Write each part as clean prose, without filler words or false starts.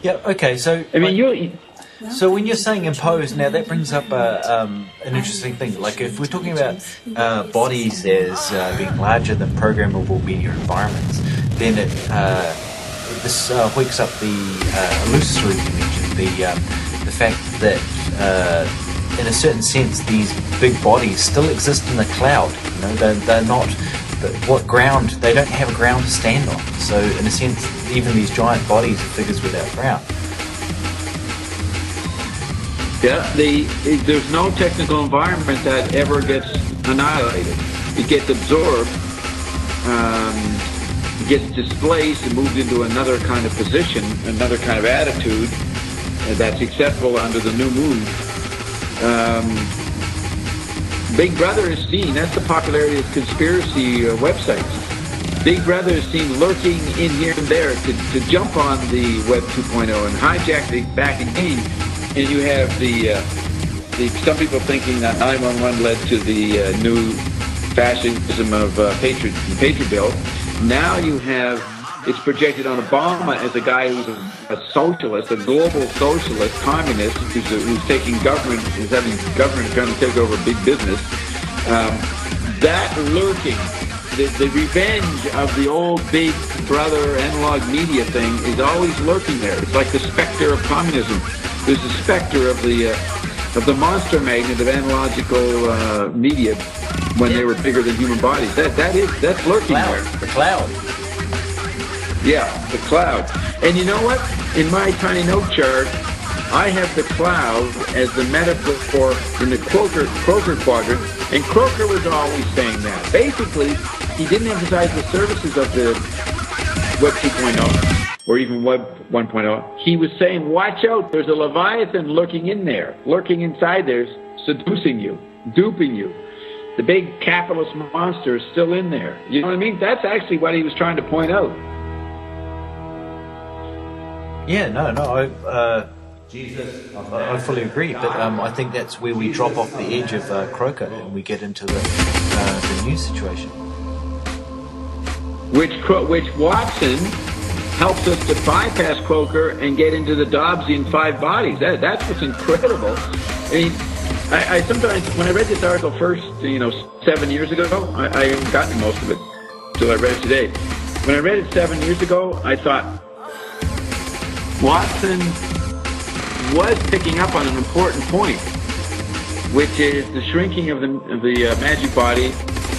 Yeah. Okay. So I mean, So when you're saying imposed, now that brings up an interesting thing. Like if we're talking about bodies as being larger than programmable media environments, then this wakes up the illusory dimension, the fact that in a certain sense these big bodies still exist in the cloud. You know, they're not. What ground? They don't have a ground to stand on. So in a sense, even these giant bodies are figures without ground. Yeah, there's no technical environment that ever gets annihilated. It gets absorbed, it gets displaced and moved into another kind of position, another kind of attitude that's acceptable under the new mood. Big Brother is seen, that's the popularity of conspiracy websites. Big Brother is seen lurking in here and there to jump on the Web 2.0 and hijack the back again. And you have some people thinking that 911 led to the new fascism of Patriot Bill. Now you have, it's projected on Obama as a guy who's a socialist, a global socialist, communist, who's taking government, who's having government trying to take over big business. That lurking, the revenge of the old Big Brother analog media thing is always lurking there. It's like the specter of communism. There's a specter of the monster magnet of analogical media when they were bigger than human bodies. That's lurking there. The cloud. Yeah, the cloud. And you know what? In my tiny note chart, I have the cloud as the metaphor in the Croker quadrant, and Croker was always saying that. Basically, he didn't emphasize the services of the Web 2.0. Or even Web 1.0, he was saying, watch out, there's a Leviathan lurking in there, lurking inside there, seducing you, duping you. The big capitalist monster is still in there. You know what I mean? That's actually what he was trying to point out. Yeah, no, I fully agree, but I think that's where we drop off the edge of Croker and we get into the new situation. Which Watson helps us to bypass Croker and get into the Dobbsian five bodies. That's what's incredible. I mean, I sometimes, when I read this article first, 7 years ago, I haven't gotten most of it until I read it today. When I read it 7 years ago, I thought, Watson was picking up on an important point, which is the shrinking of the magic body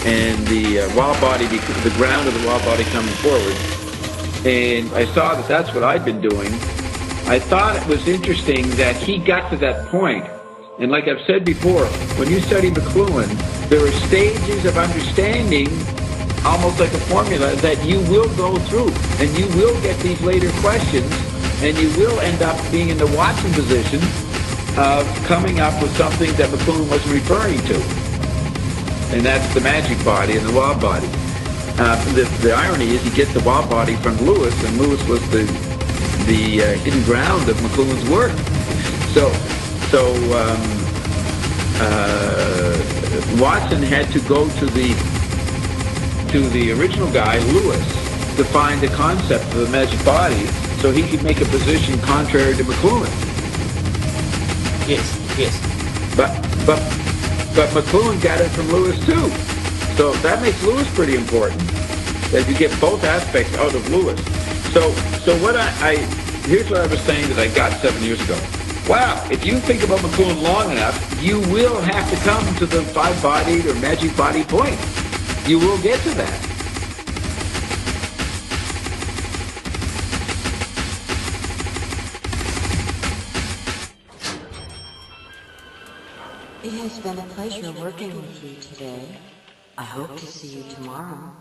and the wild body, the ground of the wild body coming forward. And I saw that that's what I'd been doing. I thought it was interesting that he got to that point. And like I've said before, when you study McLuhan, there are stages of understanding, almost like a formula, that you will go through. And you will get these later questions, and you will end up being in the Watson position of coming up with something that McLuhan wasn't referring to. And that's the magic body and the wild body. The irony is he gets the wild body from Lewis, and Lewis was the hidden ground of McLuhan's work. So Watson had to go to the original guy, Lewis, to find the concept of the magic body, so he could make a position contrary to McLuhan. Yes. But McLuhan got it from Lewis too. So that makes Lewis pretty important, that you get both aspects out of Lewis. So what here's what I was saying that I got 7 years ago. Wow, if you think about McLuhan long enough, you will have to come to the five-bodied or magic body point. You will get to that. It has been a pleasure working with you today. I hope to see you tomorrow.